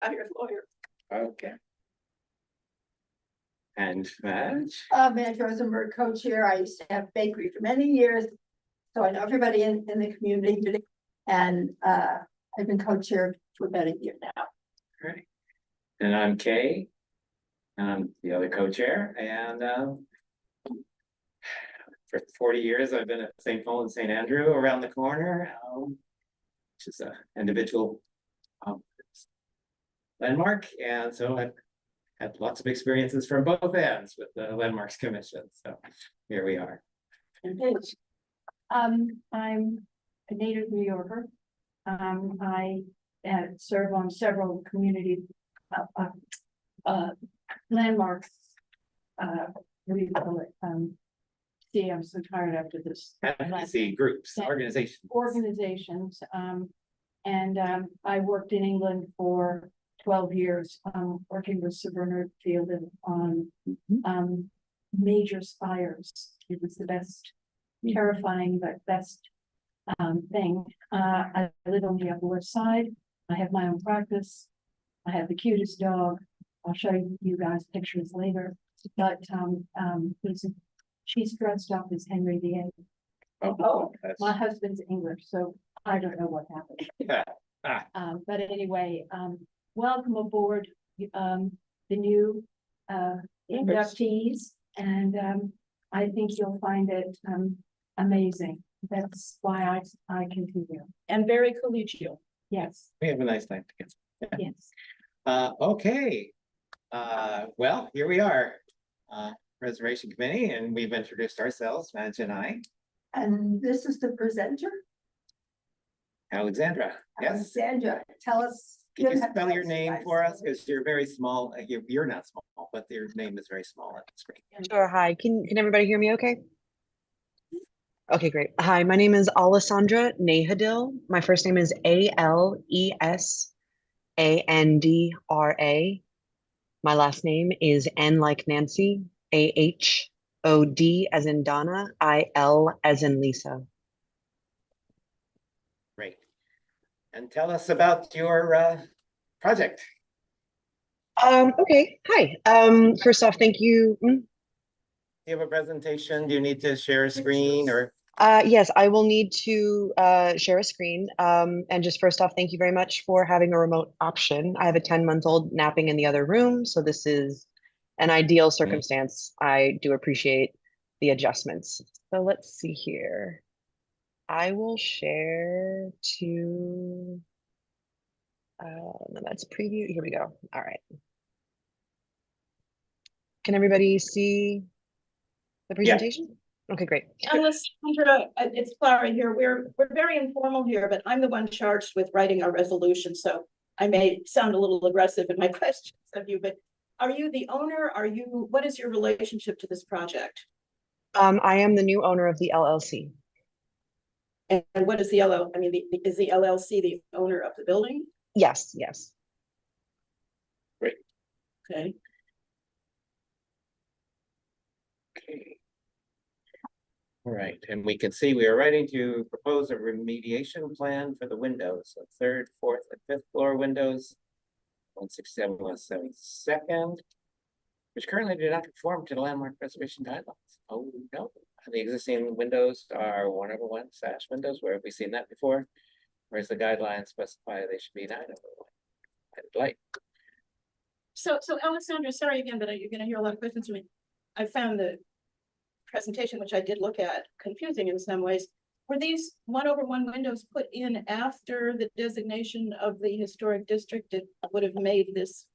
I'm your lawyer. Okay. And Madge? Madge Rosenberg, co-chair. I used to have bakery for many years, so I know everybody in the community. And I've been co-chair for about a year now. All right. And I'm Kay. I'm the other co-chair, and for 40 years I've been at St. Paul and St. Andrew around the corner, which is an individual landmark, and so I've had lots of experiences from both ends with the Landmarks Commission. So here we are. I'm a native New Yorker. I serve on several community landmarks. What do you call it? See, I'm so tired after this. Advocacy groups, organizations. And I worked in England for 12 years, working with Sir Bernard Fielding on major spires. It was the best, terrifying, but best thing. I live on the Upper West Side. I have my own practice. I have the cutest dog. I'll show you guys pictures later. But she's dressed up as Henry VIII. Oh, My husband's English, so I don't know what happened. Yeah. But anyway, welcome aboard the new inductees, and I think you'll find it amazing. That's why I continue. And very collegial. Yes. We have a nice time together. Yes. Okay. Well, here we are. Reservation Committee, and we've introduced ourselves, Madge and I. And this is the presenter, Alexandra. Yes. Alexandra. Tell us. Can you spell your name for us? Because you're very small. You're not small, but your name is very small on the screen. Sure. Hi. Can everybody hear me okay? Okay, great. Hi, my name is Alessandra Nehadil. My first name is Alesandra. My last name is N like Nancy, AHOD as in Donna, IL as in Lisa. Great. And tell us about your project. Okay. Hi. First off, thank you. Do you have a presentation? Do you need to share a screen or? Yes, I will need to share a screen. And just first off, thank you very much for having a remote option. I have a 10-month-old napping in the other room, so this is an ideal circumstance. I do appreciate the adjustments. So let's see here. I will share to, no, that's preview. Here we go. All right. Can everybody see the presentation? Yeah. Okay, great. Alessandra, it's Klari here. We're very informal here, but I'm the one charged with writing our resolution, so I may sound a little aggressive in my questions of you, but are you the owner? What is your relationship to this project? I am the new owner of the LLC. And what is the is the LLC the owner of the building? Yes, yes. Great. Okay. Okay. All right, and we can see we are ready to propose a remediation plan for the windows, so 3rd, 4th, and 5th floor windows, 167, 172nd, which currently do not conform to the landmark preservation guidelines. Oh no, the existing windows are 1/1 sash windows. Where have we seen that before? Whereas the guidelines specify they should be 9/1 light. So Alessandra, sorry again, but you're going to hear a lot of questions from me. I found the presentation, which I did look at, confusing in some ways. Were these 1/1 windows put in after the designation of the historic district? It would have made this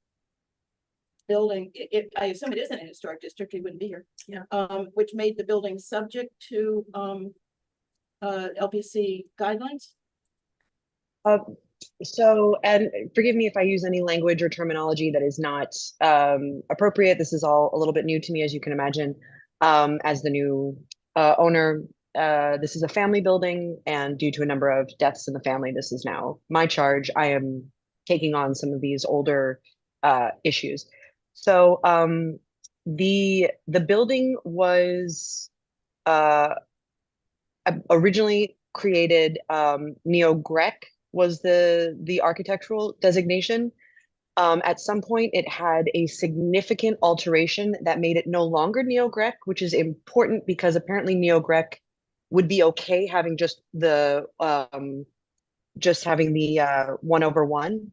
building, I assume it isn't a historic district, it wouldn't be here. Yeah. Which made the building subject to LPC guidelines? So, and forgive me if I use any language or terminology that is not appropriate. This is all a little bit new to me, as you can imagine. As the new owner, this is a family building, and due to a number of deaths in the family, this is now my charge. I am taking on some of these older issues. So the building was originally created, Neo-Grec was the architectural designation. At some point, it had a significant alteration that made it no longer neo-Grec, which is important because apparently neo-Grec would be okay having just having the 1/1.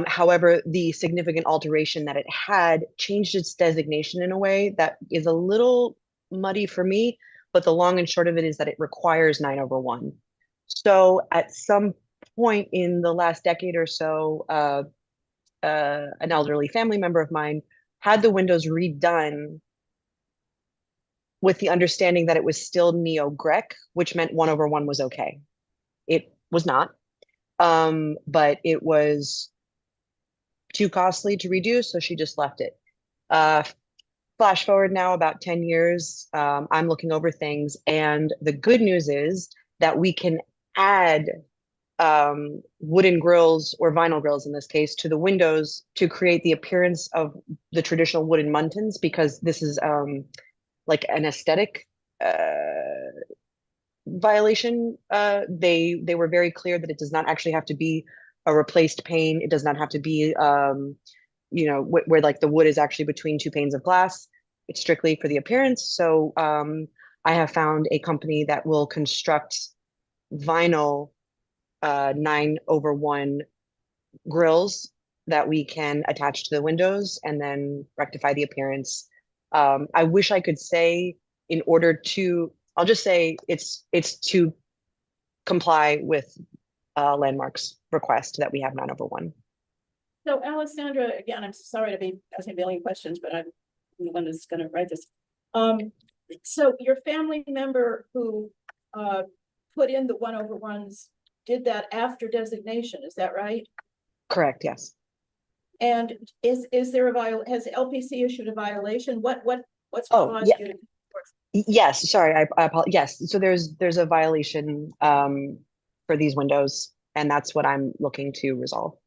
However, the significant alteration that it had changed its designation in a way that is a little muddy for me, but the long and short of it is that it requires 9/1. So at some point in the last decade or so, an elderly family member of mine had the windows redone with the understanding that it was still neo-Grec, which meant 1/1 was okay. It was not, but it was too costly to redo, so she just left it. Flash forward now about 10 years, I'm looking over things, and the good news is that we can add wooden grills or vinyl grills in this case to the windows to create the appearance of the traditional wooden muntins, because this is like an aesthetic violation. They were very clear that it does not actually have to be a replaced pane. It does not have to be where like the wood is actually between two panes of glass. It's strictly for the appearance. So I have found a company that will construct vinyl 9/1 grills that we can attach to the windows and then rectify the appearance. I wish I could say in order to, I'll just say it's to comply with Landmark's request that we have 9/1. So Alessandra, again, I'm sorry to be asking a billion questions, but I'm the one that's gonna write this. So your family member who put in the 1/1s did that after designation, is that right? Correct, yes. And is there has LPC issued a violation? What's Oh, caused yeah. you to? Yes, sorry, I apologize. Yes, so there's a violation for these windows, and that's what I'm looking to resolve.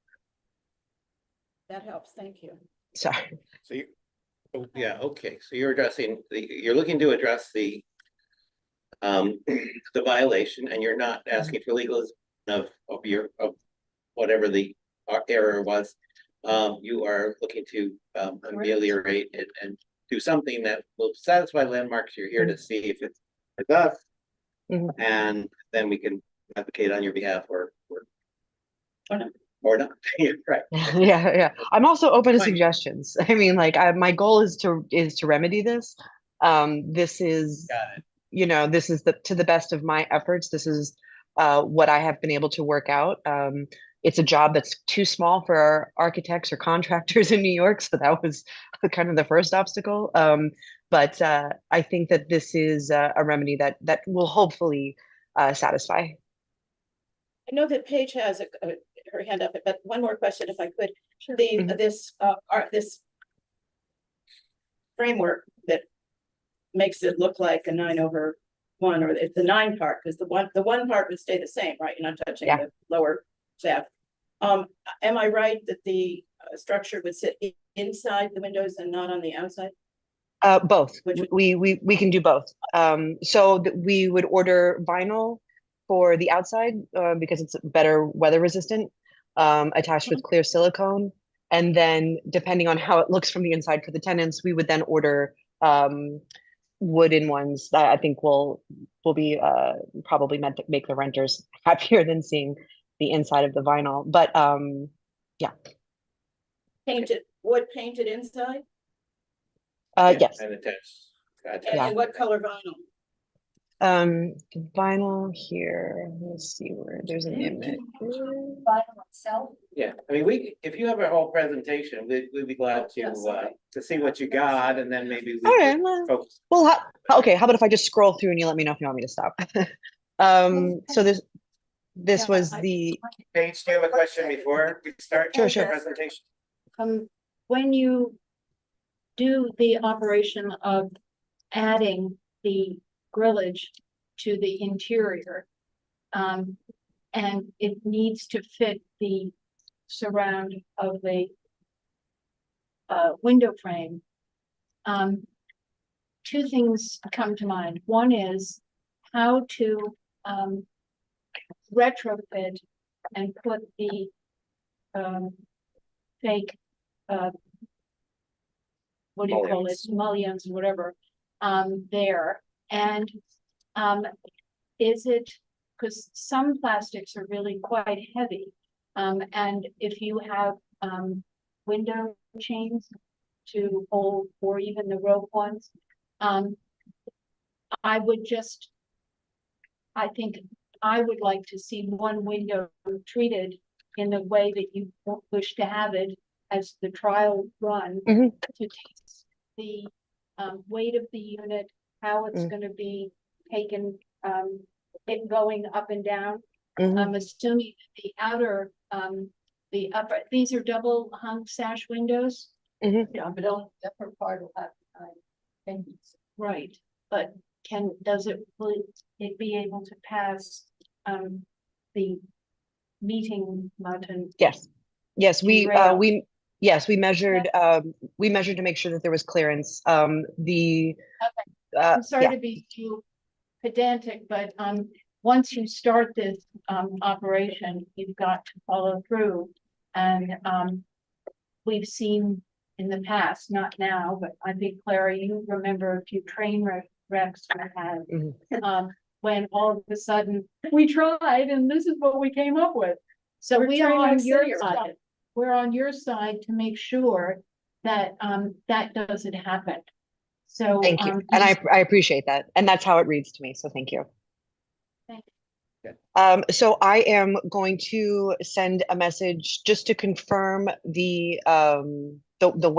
That helps, thank you. Sorry. So you, oh, yeah, okay, so you're you're looking to address the the violation, and you're not asking for legalism of whatever the error was. You are looking to ameliorate it and do something that will satisfy Landmarks. You're here to see if it's enough, and then we can advocate on your behalf or not. You're right. Yeah. I'm also open to Fine. suggestions. I mean, like, my goal is to remedy this. This is, Got it. this is to the best of my efforts. This is what I have been able to work out. It's a job that's too small for our architects or contractors in New York, so that was kind of the first obstacle. But I think that this is a remedy that will hopefully satisfy. I know that Paige has her hand up, but one more question, if I could. This framework that makes it look like a 9/1, or it's the 9 part, because the one part would stay the same, right? You're not touching the lower shaft. Am I right that the structure would sit inside the windows and not on the outside? Both. We can do both. So we would order vinyl for the outside because it's better weather resistant, attached with clear silicone. And then depending on how it looks from the inside for the tenants, we would then order wooden ones that I think will be probably meant to make the renters happier than seeing the inside of the vinyl. But yeah. Wood painted inside? Yes. And attached. And what color vinyl? Vinyl here. Let's see where there's an image. Vinyl itself. Yeah, I mean, if you have a whole presentation, we'd be glad to see what you got, and then maybe we Okay, can focus. well, okay, how about if I just scroll through and you let me know if you want me to stop? So this was the Paige, do you have a question before we start? Sure. The presentation? When you do the operation of adding the grillage to the interior, and it needs to fit the surround of the window frame, two things come to mind. One is how to retrofit and put the fake, what do you call it, mullions, whatever, there. And, is it, because some plastics are really quite heavy. And if you have, window chains to hold, or even the rope ones, I would just, I think I would like to see one window treated in the way that you wish to have it as the trial run, Mhm. to test the weight of the unit, how it's Mm. going to be taken, it going up and down. Mhm. I'm assuming the outer, the upper, these are double hung sash windows, Yeah, but only the upper part will have, paintings. right? But will it be able to pass, the meeting mountain? Yes, yes, Rail. we measured, to make sure that there was clearance. I'm sorry yeah. to be too pedantic, but once you start this operation, you've got to follow through. And we've seen in the past, not now, but I think, Klari, you remember a few train wrecks we had. Mhm. When all of a sudden we tried and this is what we came up with. So we are on your side. We're on your side to make sure that that doesn't happen. So Thank you, and I appreciate that, and that's how it reads to me, so thank you. Thank So I am going to send a message just to confirm the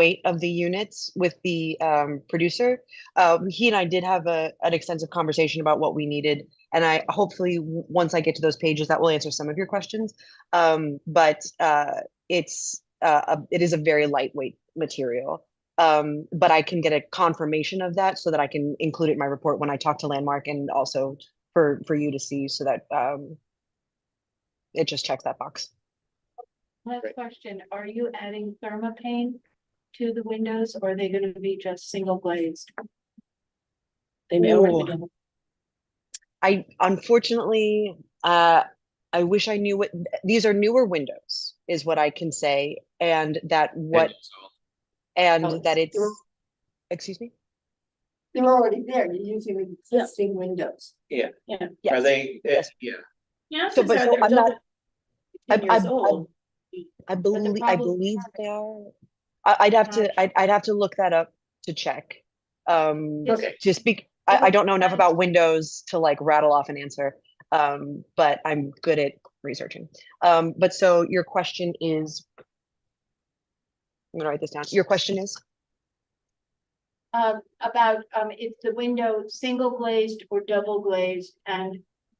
weight of the units with the producer. He and I did have an extensive conversation about what we needed, and I hopefully once I get to those pages that will answer some of your questions. But it is a very lightweight material. But I can get a confirmation of that so that I can include it in my report when I talk to Landmark, and also for you to see, so that it just checks that box. Last question, are you adding thermopane to the windows, or are they going to be just single glazed? They may already be. I unfortunately, I wish I knew what these are. Newer windows is what I can say, and that it's, excuse me. They're already there, you're using existing windows. Yeah. Yeah. Are they, Yes. yeah, Yeah, So, but so I'm not. years old. I the believe problem- they are. I'd have to look that up to check. Okay. To speak, I don't know enough about Windows to like rattle off an answer. But I'm good at researching. But so your question is, I'm gonna write this down. Your question is? About if the window single glazed or double glazed, and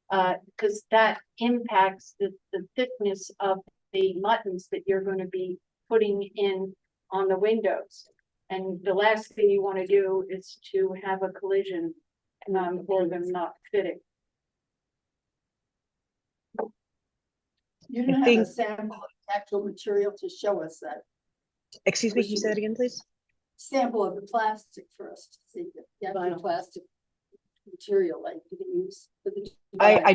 because that impacts the thickness of the muttons that you're going to be putting in on the windows. And the last thing you want to do is to have a collision or them not fitting. You don't have a think- sample of actual material to show us that. Excuse me, can you say that again, please? Sample of the plastic first, to see if you have the plastic material like you can use for the. I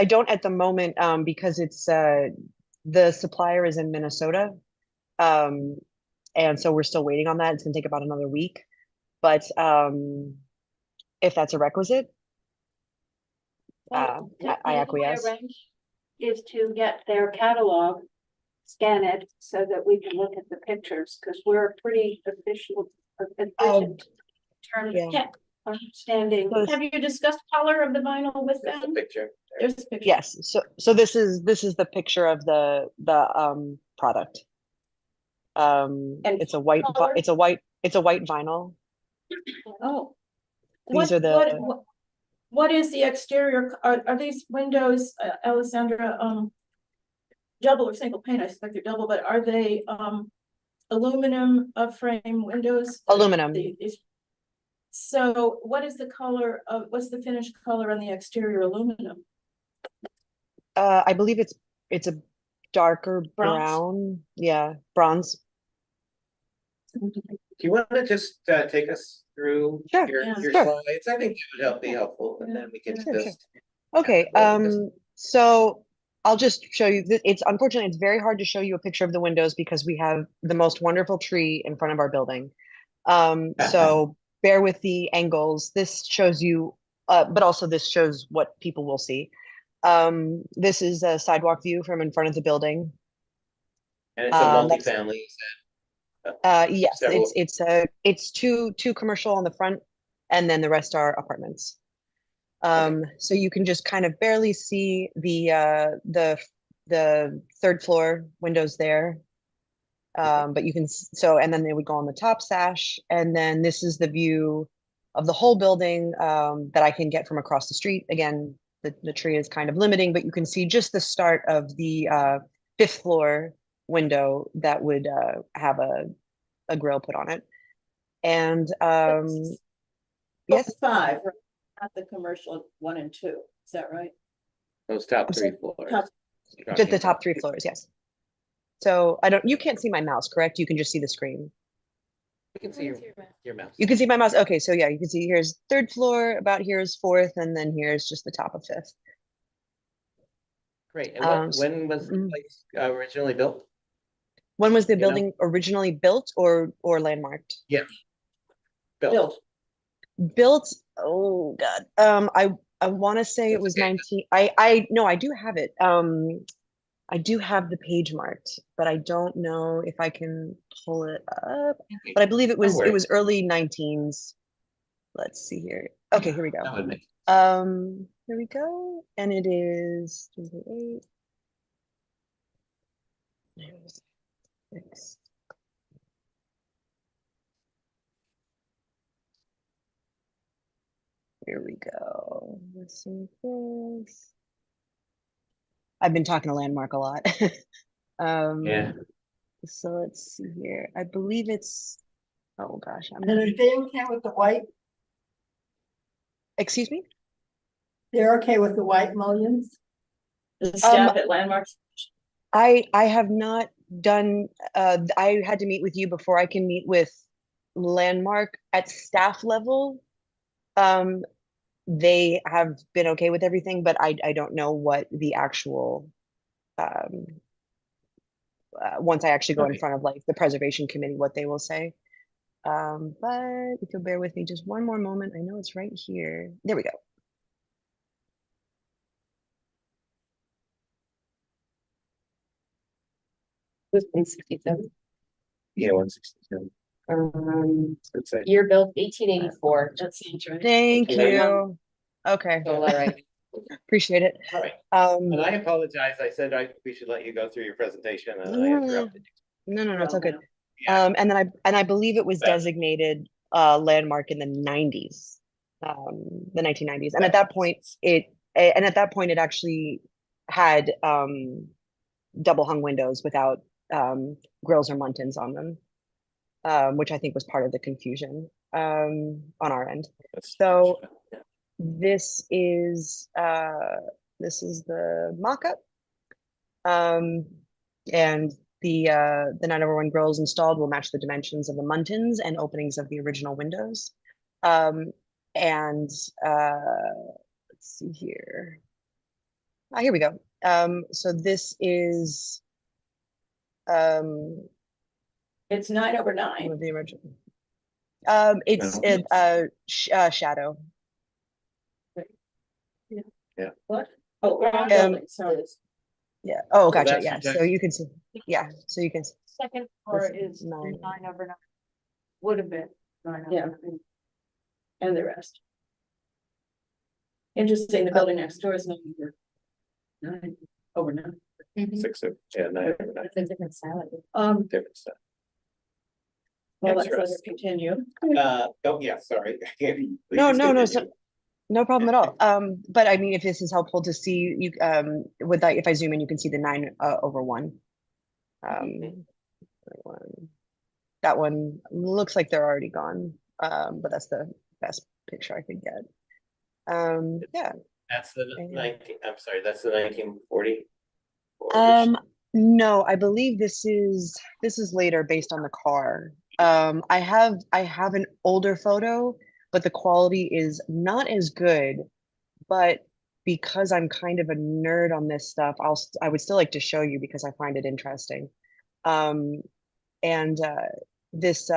don't at the moment, because it's the supplier is in Minnesota. And so we're still waiting on that. It's gonna take about another week. But if that's a requisite, I acquiesce. Is to get their catalog, scan it so that we can look at the pictures, because we're pretty efficient in terms Yeah. of understanding. So- Have you discussed color of the vinyl with there's a them? picture. There's a picture. Yes, so this is the picture of the product. And It's a white color? it's a white vinyl. Oh. These are the- What is the exterior, are these windows, Alessandra, double or single pane? I suspect they're double, but are they, aluminum frame windows? Aluminum. So what is the color of, what's the finished color on the exterior aluminum? I believe it's a darker Bronze? brown. Yeah, bronze. Do you want to just take us through Sure, your sure. slides? I think it would be helpful, and then we can Sure, just. Okay, Yeah, well, so I'll just show you, it's unfortunately, it's very hard to show you a picture of the windows because we have the most wonderful tree in front of our building. So bear with the angles. This shows you, but also this shows what people will see. This is a sidewalk view from in front of the building. And it's a That's multifamily, yes, several- it's two commercial on the front, and then the rest are apartments. So you can just kind of barely see the third floor windows there. But you can so, and then they would go on the top sash, and then this is the view of the whole building that I can get from across the street. Again, the tree is kind of limiting, but you can see just the start of the fifth floor window that would have a grill put on it. And yes, 5, right? Not the commercial 1 and 2, is that right? those top 3 floors. Top- just the top 3 floors, yes. So you can't see my mouse, correct? You can just see the screen. You can see your mouse. You can see my mouse. Okay, so yeah, you can see here's third floor, about here is fourth, and then here's just the top of fifth. Great. And when was the place originally built? When was the You know? building originally built or landmarked? Yeah. Built. Built, oh God. I want to say it That's was okay. 19. No, I do have it. I do have the page marked, but I don't know if I can pull it up. But I believe it was early 19s. Let's see here. Okay, here we go. That would make Here we go. And it is 28. Six. Here we go. Let's see this. I've been talking to Landmark a lot. yeah. So let's see here. I believe it's, oh gosh, And are they okay with the white? excuse me? They're okay with the white mullions? The staff at Landmarks. I have not done, I had to meet with you before I can meet with Landmark at staff level. They have been okay with everything, but I don't know what the actual, once I actually go in front of like the preservation committee, what they will say. But if you'll bear with me just one more moment, I know it's right here. There we go. Was 167. Yeah, 167. It's a Year built 1884. That seems right. Thank Okay. you. Okay, So, all right. appreciate it. All right. Um, And I apologize. I said we should let you go through your presentation and I No. interrupted no, it's all good. Yeah. And then I believe it was Better. designated landmark in the 90s, the 1990s. And at that point, it actually had double hung windows without grills or muntins on them, which I think was part of the confusion on our end. So this is the mock-up, and the 9/1 grills installed will match the dimensions of the muntins and openings of the original windows. And let's see here. Here we go. So this is It's 9/9. one of the original. It's shadow. What? Oh, wrong Um, building, sorry. Yeah. Oh, So gotcha. that's Yeah. your So you can see. Yeah. So you can. Second floor This is is 9. 9/9. Would have been 9/9. Yeah. And the rest. Interesting, the building next door is 9/9. 6 or 9 or 9. It's a different style. Different stuff. Well, let's let her Interesting. continue. Oh, yeah, sorry. No, Please no, continue. no problem at all. But I mean, if this is helpful to see you, with that, if I zoom in, you can see the 9/1. That one looks like they're already gone. But that's the best picture I could get. Yeah. That's the 19, I'm sorry, that's the 1940. No, I believe this is later based on the car. I have an older photo, but the quality is not as good. But because I'm kind of a nerd on this stuff, I would still like to show you because I find it interesting. And this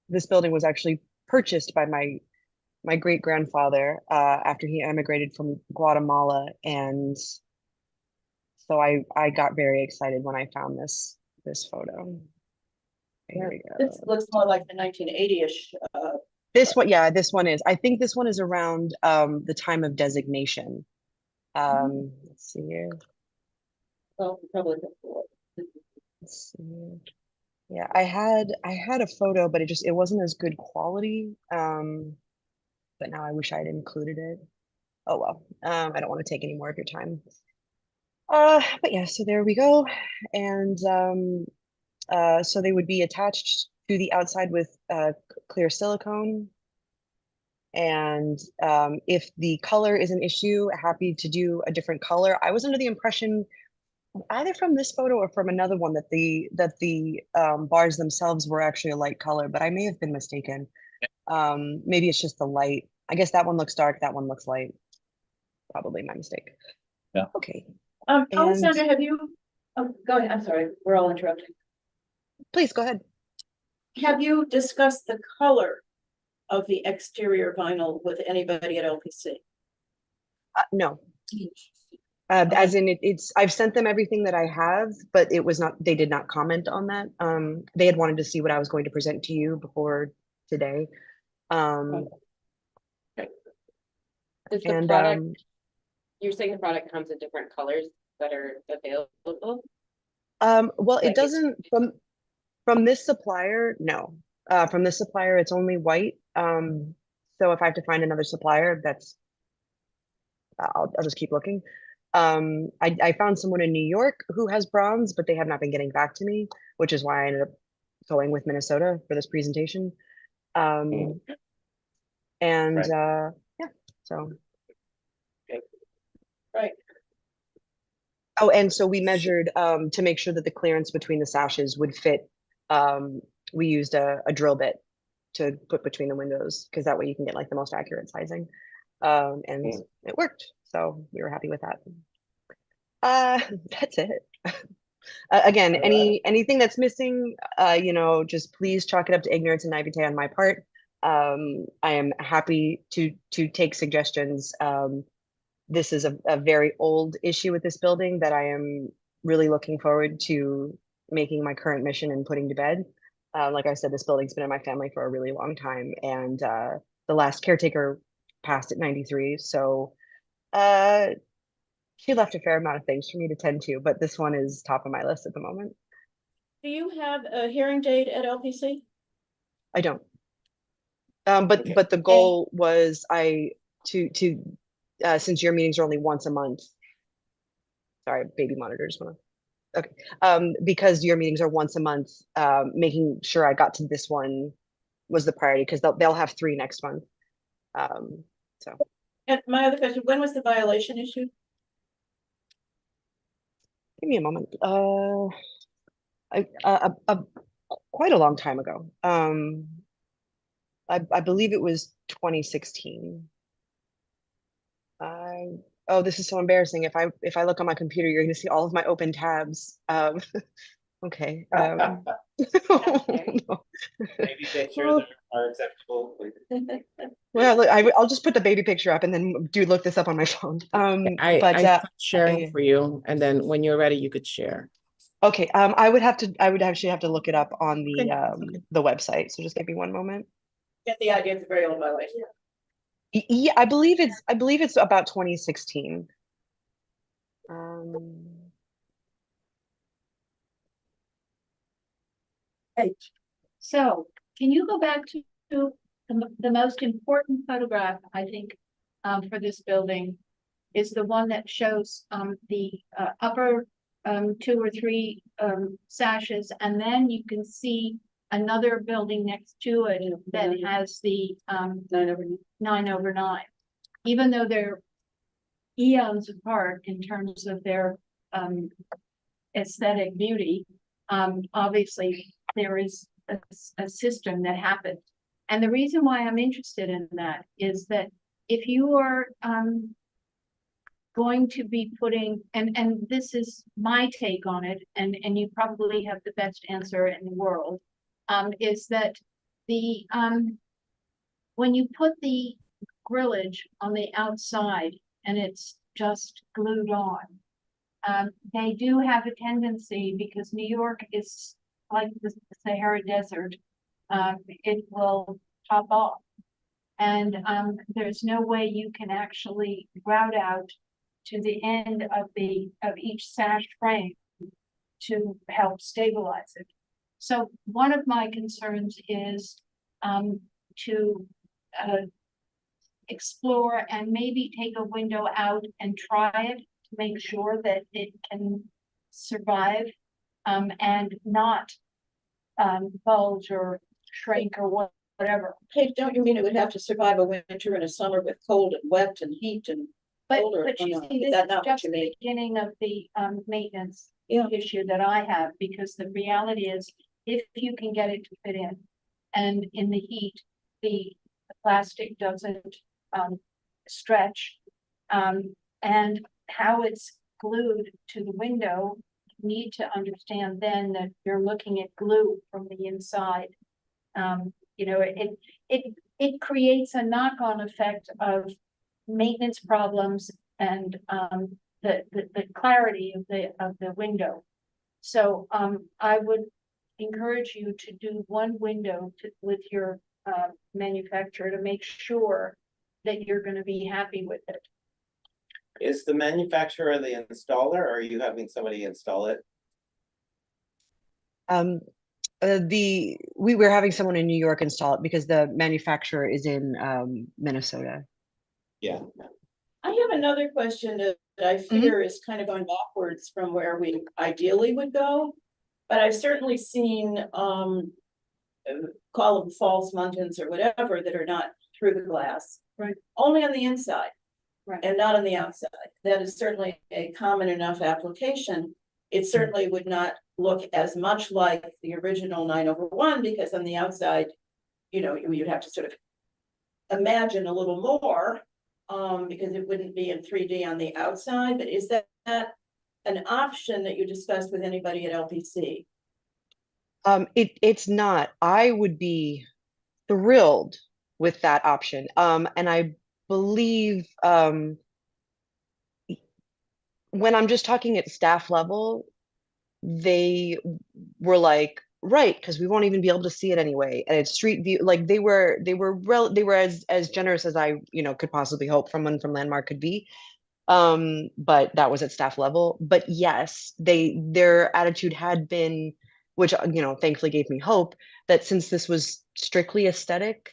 this building was actually purchased by my great grandfather after he emigrated from Guatemala, and so I got very excited when I found this photo. Here we go. This looks more like the 1980-ish, This one, yeah, this one is. I think this one is around the time of designation. Let's see here. well, probably before. Let's see here. Yeah, I had a photo, but it wasn't as good quality. But now I wish I had included it. Oh well. I don't want to take any more of your time. But yeah, so there we go. And so they would be attached to the outside with clear silicone. And if the color is an issue, happy to do a different color. I was under the impression, either from this photo or from another one, that the bars themselves were actually a light color, but I may have been mistaken. Maybe it's just the light. I guess that one looks dark, that one looks light. Probably my mistake. Yeah. Okay. Alexandra, have you, oh, go ahead, I'm sorry, we're all interrupting. Please go ahead. Have you discussed the color of the exterior vinyl with anybody at LPC? No. As in it's I've sent them everything that I have, but it was not, they did not comment on that. They had wanted to see what I was going to present to you before today. Does the And product, you're saying the product comes in different colors that are available? well, Like it it's- doesn't from this supplier, no. From this supplier, it's only white. So if I have to find another supplier, that's I'll just keep looking. I found someone in New York who has bronze, but they have not been getting back to me, which is why I ended up going with Minnesota for this presentation. And Right. yeah, so. Right. Oh, and so we measured to make sure that the clearance between the sashes would fit. We used a drill bit to put between the windows, because that way you can get like the most accurate sizing. And it worked, so we were happy with that. That's it. Again, anything that's missing, you know, just please chalk it up to ignorance and naivete on my part. I am happy to take suggestions. This is a very old issue with this building that I am really looking forward to making my current mission and putting to bed. Like I said, this building's been in my family for a really long time, and the last caretaker passed at 93. So she left a fair amount of things for me to tend to, but this one is top of my list at the moment. Do you have a hearing date at LPC? I don't. But Okay. but the goal was since your meetings are only once a month. Sorry, baby monitors. Okay. Because your meetings are once a month, making sure I got to this one was the priority, because they'll have 3 next month. So And my other question, when was the violation issued? give me a moment. Quite a long time ago. I believe it was 2016. Oh, this is so embarrassing. If I look on my computer, you're going to see all of my open tabs. Okay. No. Maybe pictures are acceptable. Well, look, I'll just put the baby picture up and then look this up on my phone. I stopped sharing for you, and then when you're ready, you could share. Okay. I would actually have to look it up on the website. So just give me one moment. Get the idea of the very old violation. Yeah, I believe it's about 2016. So can you go back to the most important photograph, I think, for this building is the one that shows the upper 2 or 3 sashes, and then you can see another building next to it that has the 9/9. Even though they're eons apart in terms of their aesthetic beauty, obviously there is a system that happened. And the reason why I'm interested in that is that if you are going to be putting, and this is my take on it, and you probably have the best answer in the world, is that the, when you put the grillage on the outside and it's just glued on, they do have a tendency, because New York is like the Sahara Desert, it will pop off. And there's no way you can actually route out to the end of each sash frame to help stabilize it. So one of my concerns is to explore and maybe take a window out and try it to make sure that it can survive and not bulge or shrink or whatever. Hey, don't you mean it would have to survive a winter and a summer with cold and wet and heat and But, colder? but you Oh, no, see, is this that is not what just you the mean? beginning of the maintenance Yeah. issue that I have, because the reality is, if you can get it to fit in, and in the heat, the plastic doesn't stretch, and how it's glued to the window, you need to understand then that you're looking at glue from the inside. You know, it creates a knock-on effect of maintenance problems and the clarity of the window. So I would encourage you to do one window with your manufacturer to make sure that you're going to be happy with it. Is the manufacturer the installer, or are you having somebody install it? We were having someone in New York install it because the manufacturer is in Minnesota. Yeah. I have another question that I fear is kind of going backwards from where we ideally would go. But I've certainly seen, call them false muntins or whatever, that are not through the glass. Right. Only on the inside. Right. And not on the outside. That is certainly a common enough application. It certainly would not look as much like the original 9/1, because on the outside, you know, you'd have to sort of imagine a little more, because it wouldn't be in 3D on the outside. But is that an option that you discussed with anybody at LPC? It's not. I would be thrilled with that option. And I believe when I'm just talking at staff level, they were like, right, because we won't even be able to see it anyway. And it's street view. Like they were as generous as I, could possibly hope someone from Landmark could be. But that was at staff level. But yes, their attitude had been, which thankfully gave me hope, that since this was strictly aesthetic,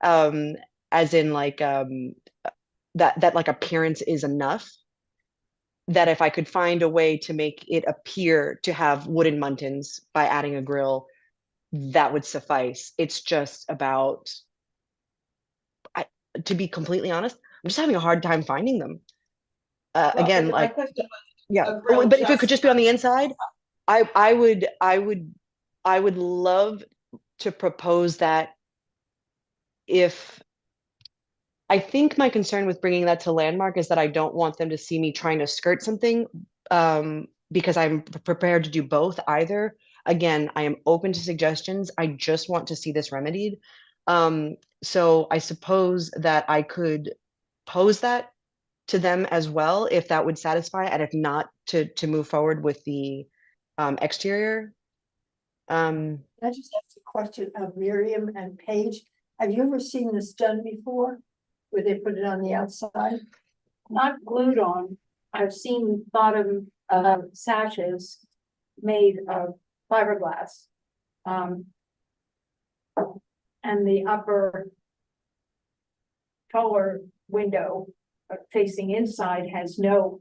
as in like that like appearance is enough, that if I could find a way to make it appear to have wooden muntins by adding a grill, that would suffice. It's just about, to be completely honest, I'm just having a hard time finding them. Again, my like, question was, yeah, a grill but if it could just be on the inside, I would love to propose that. If I think my concern with bringing that to Landmark is that I don't want them to see me trying to skirt something, because I'm prepared to do both either. Again, I am open to suggestions. I just want to see this remedied. So I suppose that I could pose that to them as well, if that would satisfy, and if not, to move forward with the exterior. I just asked a question of Miriam and Paige. Have you ever seen this done before? Where they put it on the outside? Not glued on. I've seen bottom sashes made of fiberglass. And the upper taller window facing inside has no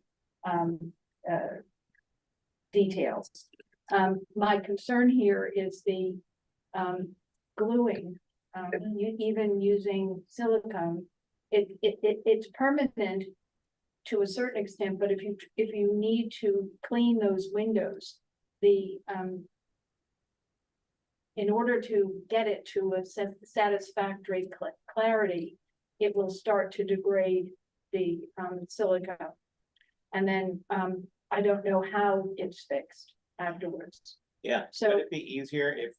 details. My concern here is the gluing, even using silicone. It's permanent to a certain extent, but if you need to clean those windows, in order to get it to a satisfactory clarity, it will start to degrade the silica. And then, I don't know how it's fixed afterwards. Yeah, So- would it be easier if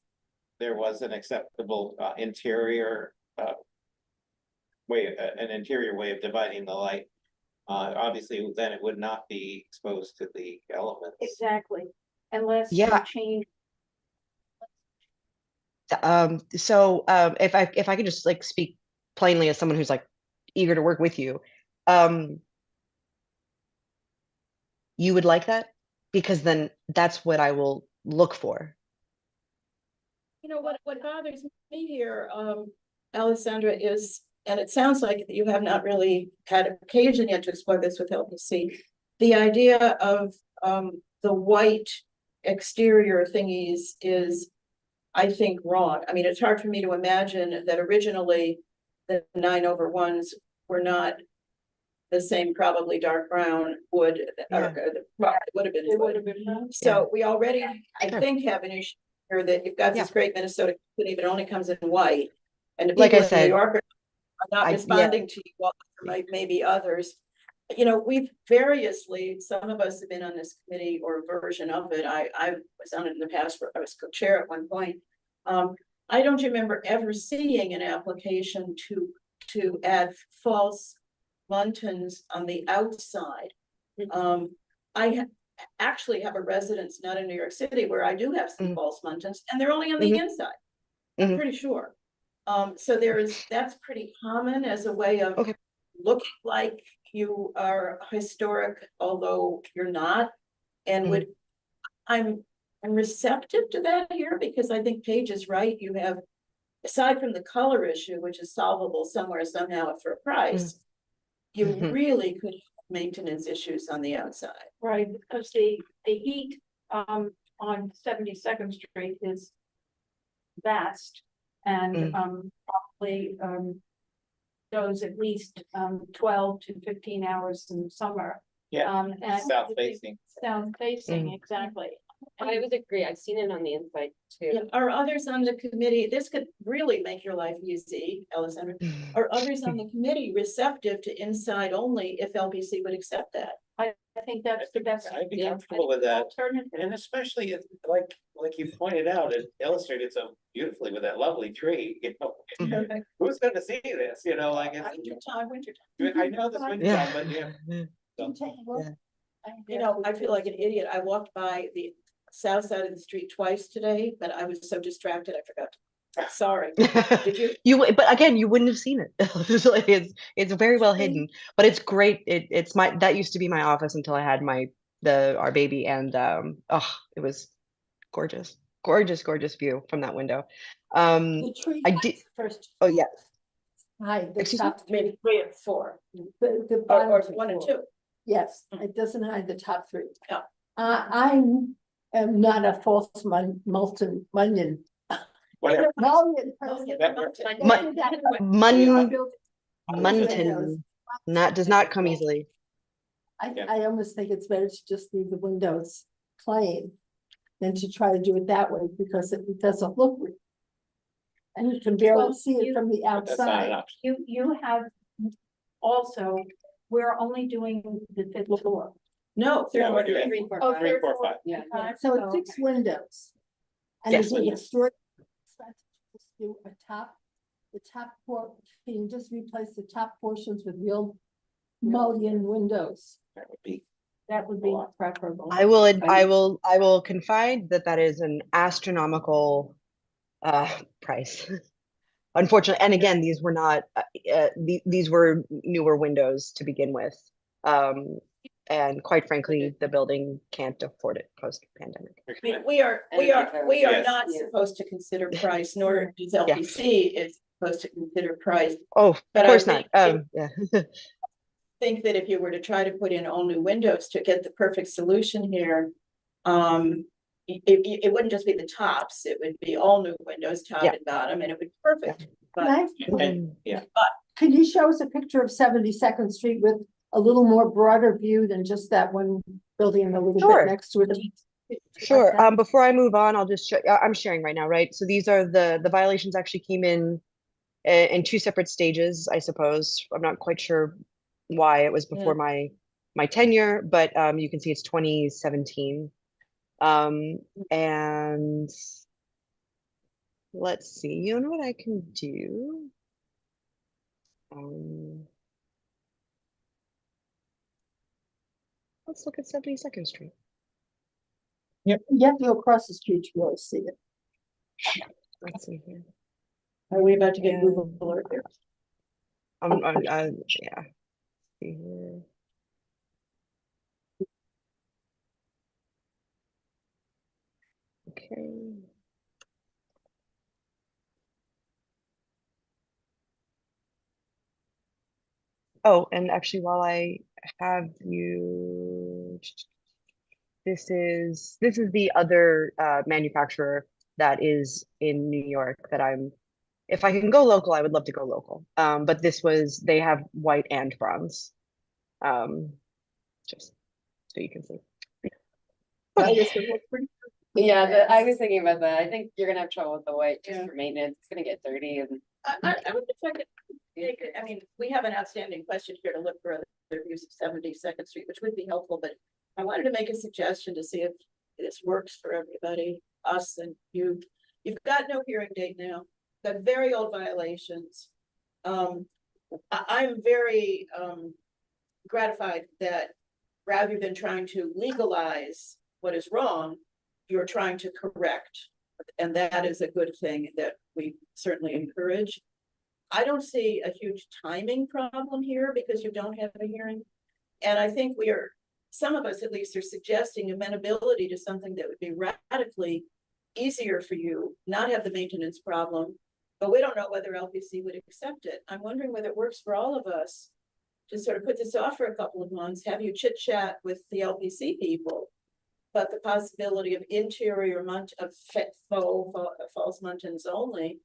there was an acceptable interior way, an interior way of dividing the light? Obviously, then it would not be exposed to the elements. Exactly, unless you Yeah. change. If I could just like speak plainly as someone who's like eager to work with you, you would like that? Because then that's what I will look for. You know, what bothers me here, Alessandra, is, and it sounds like you have not really had occasion yet to explore this with LPC. The idea of the white exterior thingies is, I think, wrong. I mean, it's hard for me to imagine that originally the 9/1s were not the same, probably dark brown wood, Yeah. well, it would have been. It would have been. So we already, I Sure. think, have an issue here that you've got this Yeah. great Minnesota company, but it only comes in white. And the Like I people in New said, York are not yeah. responding to you, well, maybe others. You know, we've variously, some of us have been on this committee or a version of it. I was on it in the past, where I was co-chair at one point. I don't remember ever seeing an application to add false muntins on the outside. I actually have a residence not in New York City where I do have some false muntins, and they're only on the inside. I'm pretty sure. So that's pretty common as a way of Okay. looking like you are historic, although you're not. And I'm receptive to that here, because I think Paige is right. You have, aside from the color issue, which is solvable somewhere, somehow for a price, you really could have maintenance issues on the outside. Right, because the heat on 72nd Street is vast and probably goes at least 12 to 15 hours in the summer. Yeah, And south facing. South facing, exactly. I would agree. I've seen it on the inside too. Yeah, are others on the committee, this could really make your life easy, Alessandra, are others on the committee receptive to inside only if LBC would accept that? I think that's the best. I'd be comfortable with that. Alternative. And especially if, like you pointed out, it illustrated so beautifully with that lovely tree, you know. Who's gonna see this, you know, like, Winter I know this winter time, but yeah. So, You know, I feel like an idiot. I walked by the south side of the street twice today, but I was so distracted, I forgot. Sorry. Did you? But again, you wouldn't have seen it. It's very well hidden, but it's great. It's that used to be my office until I had our baby, and it was gorgeous, gorgeous view from that window. The tree I did. first. Oh yeah. Hi, the Excuse me? top, Maybe 3 and 4, the or bottom 1 and four. 2. Yes, it doesn't hide the top three. Yeah. I am not a false mullion. whatever. Mullion That works. Muntin. Does not come easily. I almost think it's better to just leave the windows plain than to try to do it that way, because it doesn't look real. And you can barely Well, see it from the That's not an outside. option. You have also, we're only doing the 5th floor. No. Yeah, we're doing 3, 4, Oh, 5. 3, 4, 5. Yeah. So it's 6 windows. And Yes, it's an windows. extraordinary. Just do the top can you just replace the top portions with real mullion windows? That would be. That would be preferable. I will confide that is an astronomical price. Unfortunately, and again, these were not these were newer windows to begin with. And quite frankly, the building can't afford it post-pandemic. I mean, we are Yes. not Yeah. supposed to consider price, nor does LPC is supposed to consider price. Oh, But of course I not. Yeah. think that if you were to try to put in all new windows to get the perfect solution here, it wouldn't just be the tops, it would be all new windows, top Yeah. and bottom, and it would be perfect. But Nice. And, yeah, Could you show us a picture of 72nd Street with a little more broader view than just that one building and a little Sure. bit next to it? Sure. Before I move on, I'll just show. I'm sharing right now, right? So these are the violations actually came in 2 separate stages, I suppose. I'm not quite sure why it was before my my tenure, but you can see it's 2017. And let's see, you know what I can do? Let's look at 72nd Street. You have to go across the street to really see it. Let's see here. Are we about to get Yeah. Google alert here? Yeah. See here. Okay. Oh, and actually, while I have you, this is the other manufacturer that is in New York that I'm. If I can go local, I would love to go local. But they have white and bronze. Just so you can see. Yeah, I was thinking about that. I think you're gonna have trouble with the white just Yeah. for maintenance. It's gonna get dirty and. I would just like to make it, I mean, we have an outstanding question here to look for other views of 72nd Street, which would be helpful, but I wanted to make a suggestion to see if this works for everybody, us and you. You've got no hearing date now, got very old violations. I'm very gratified that rather than trying to legalize what is wrong, you're trying to correct. And that is a good thing that we certainly encourage. I don't see a huge timing problem here because you don't have a hearing. And I think some of us at least are suggesting amenability to something that would be radically easier for you, not have the maintenance problem, but we don't know whether LPC would accept it. I'm wondering whether it works for all of us to sort of put this off for a couple of months, have you chit chat with the LPC people, but the possibility of interior false muntins only,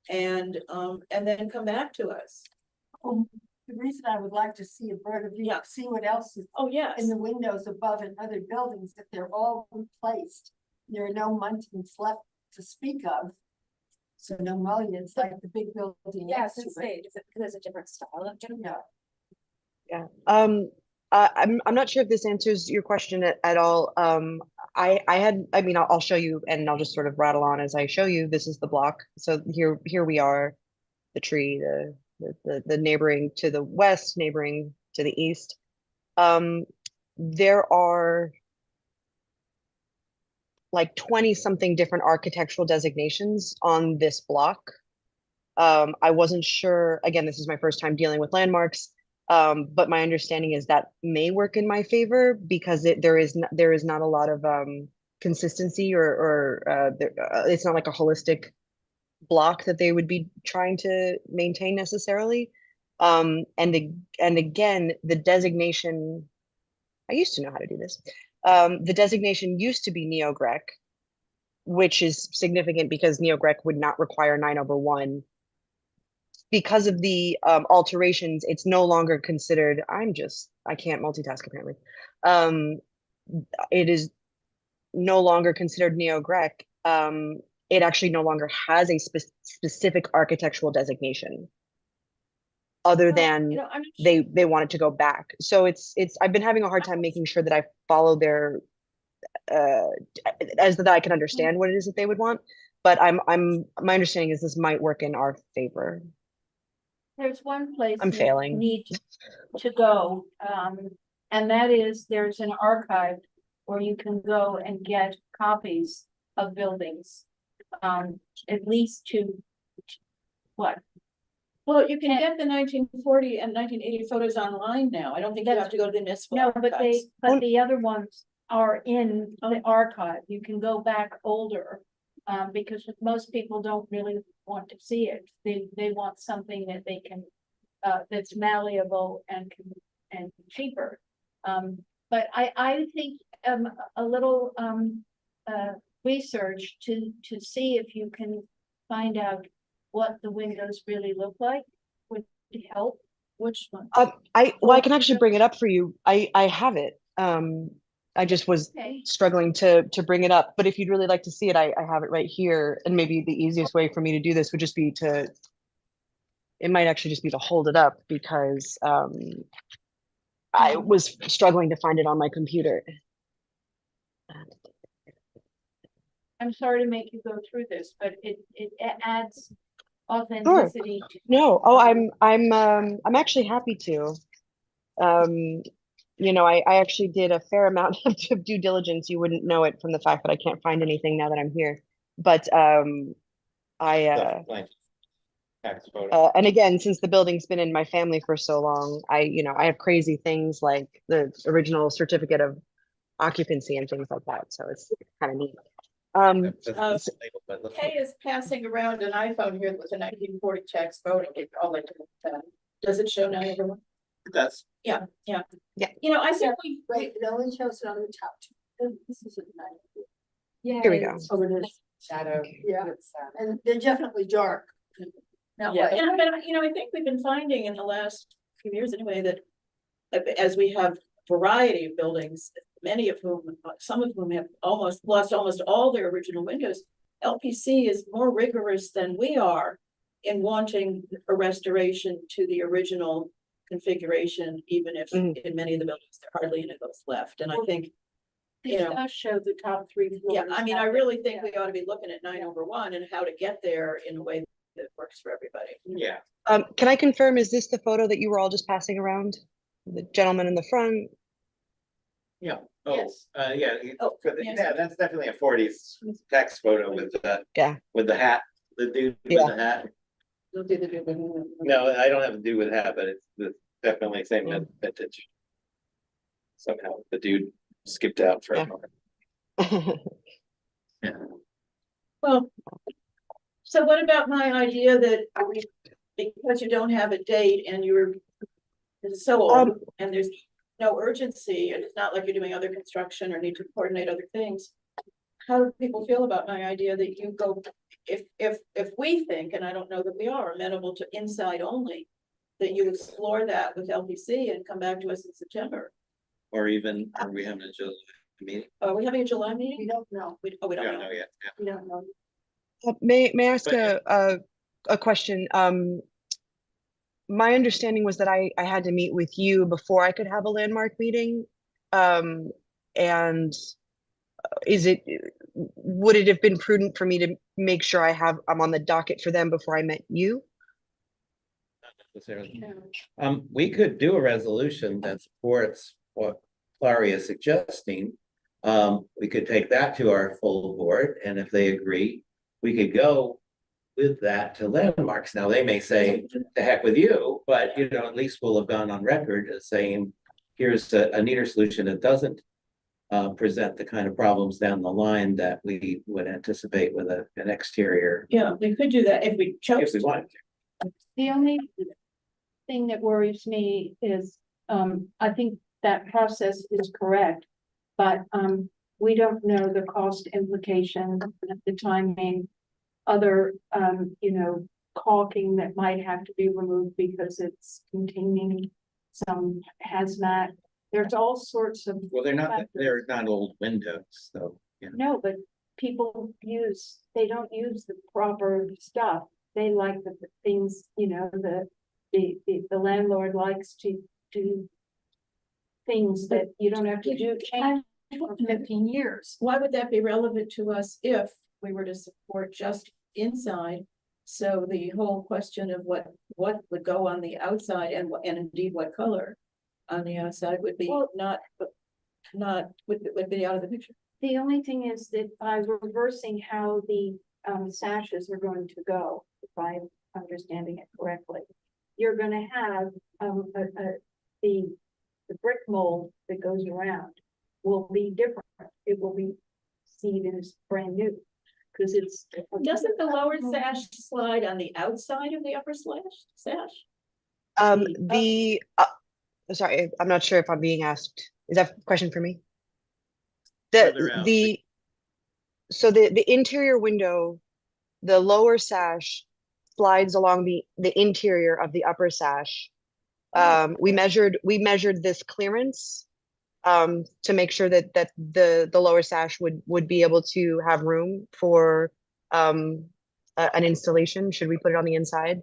and then come back to us. The reason I would like to see a bird of view, Yeah. see what else is Oh, yes. in the windows above in other buildings, if they're all replaced. There are no muntins left to speak of. So no mullions like the big building next to it. Is it because it's a different style of gym? Yeah. Yeah. I'm not sure if this answers your question at all. I mean, I'll show you and I'll just sort of rattle on as I show you. This is the block. So here we are, the tree, the neighboring to the west, neighboring to the east. There are like 20 something different architectural designations on this block. I wasn't sure, again, this is my first time dealing with landmarks. But my understanding is that may work in my favor because there is not a lot of consistency or it's not like a holistic block that they would be trying to maintain necessarily. And again, the designation, I used to know how to do this. The designation used to be Neo-Grec, which is significant because Neo-Grec would not require 9/1. Because of the alterations, it's no longer considered, I can't multitask apparently. It is no longer considered Neo-Grec. It actually no longer has a specific architectural designation other than they want it to go back. So I've been having a hard time making sure that I follow their, as that I can understand what it is that they would want. But my understanding is this might work in our favor. There's one place. I'm failing. You need to go, and that is, there's an archive where you can go and get copies of buildings. At least what? Well, you can get the 1940 and 1980 photos online now. I don't think you have to go to the municipal No, but archives. the other ones are in the archive. You can go back older. Because most people don't really want to see it. They want something that they can, that's malleable and cheaper. But I think a little research to see if you can find out what the windows really look like would help. Which one? I can actually bring it up for you. I have it. I just was struggling to bring it up, but if you'd really like to see it, I have it right here. And maybe the easiest way for me to do this would just be it might actually just be to hold it up because I was struggling to find it on my computer. I'm sorry to make you go through this, but it adds authenticity. to- No, oh, I'm actually happy to. You know, I actually did a fair amount of due diligence. You wouldn't know it from the fact that I can't find anything now that I'm here. But I Blank tax photo. and again, since the building's been in my family for so long, you know, I have crazy things like the original certificate of occupancy and things like that. So it's kind of neat. That's labeled, but let's Kay look. is passing around an iPhone here with a 1940 tax photo. All like, does it show now, everyone? That's Yeah. Yeah. You know, I think we, Right, it only shows it on the top two. This is a nice. Yeah. Here we go. Oh, it is. Shadow. Yeah, and they're definitely dark. Not Yeah. light. yeah, but you know, I think we've been finding in the last few years anyway, that as we have variety of buildings, many of whom, some of whom have lost almost all their original windows, LPC is more rigorous than we are in wanting a restoration to the original configuration, even if Mhm. in many of the buildings, there are hardly any of those left. And I think, you This know, does show the top three floors. yeah, I mean, I really think we ought to be looking at 9/1 and how to get there in a way that works for everybody. Yeah, Can I confirm, is this the photo that you were all just passing around? The gentleman in the front? yeah. Oh, Yes. yeah, Oh, yes. yeah, that's definitely a forties tax photo with the, Yeah. with the hat, the dude with Yeah. the hat. We'll do the. No, I don't have to do with hat, but it's definitely same vintage. Somehow the dude skipped out for Yeah. a moment. Yeah. Well, so what about my idea that because you don't have a date and it's so old and there's no urgency, and it's not like you're doing other construction or need to coordinate other things. How do people feel about my idea that you go, if we think, and I don't know that we are amenable to inside only, that you explore that with LPC and come back to us in September? Or even, are we having a July meeting? Are we having a July We meeting? don't know. We We don't don't know. know yet. Yeah. We don't know. May I ask But- a question? My understanding was that I had to meet with you before I could have a landmark meeting. And would it have been prudent for me to make sure I'm on the docket for them before I met you? Not necessarily. We could do a resolution that supports what Klari is suggesting. We could take that to our full board, and if they agree, we could go with that to landmarks. Now, they may say, the heck with you, but you know, at least we'll have gone on record as saying, here's a neater solution that doesn't present the kind of problems down the line that we would anticipate with an exterior, Yeah, we could do that if we chose if we to. wanted to. The only thing that worries me is, I think that process is correct. But, we don't know the cost implication, the timing, other, you know, caulking that might have to be removed because it's containing some hazmat. There's all sorts of. Well, they're factors. not old windows, so, you know. No, but people they don't use the proper stuff. They like the things, you know, the landlord likes to do things that you don't have to do. Change. 15 years. Why would that be relevant to us if we were to support just inside? So the whole question of what would go on the outside and indeed what color on the outside would be Well- would be out of the picture. The only thing is that by reversing how the sashes are going to go, if I'm understanding it correctly, you're gonna have the brick mold that goes around will be different. It will be seen as brand new. Because it's. Doesn't the lower sash slide on the outside of the upper sash? Sorry, I'm not sure if I'm being asked. Is that a question for me? Further out. So the interior window, the lower sash slides along the interior of the upper sash. We measured this clearance to make sure that the lower sash would be able to have room for an installation should we put it on the inside.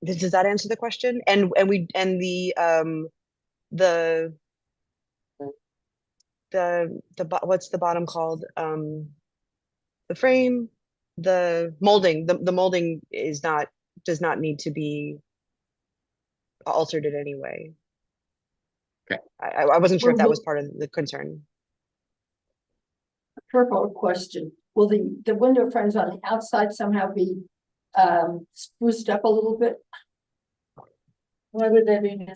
Does that answer the question? And the what's the bottom called? The frame, the molding, the molding does not need to be altered in any way. Okay. I wasn't sure if that was part of the concern. Purple question, will the window frames on the outside somehow be spruced up a little bit? Why would they be?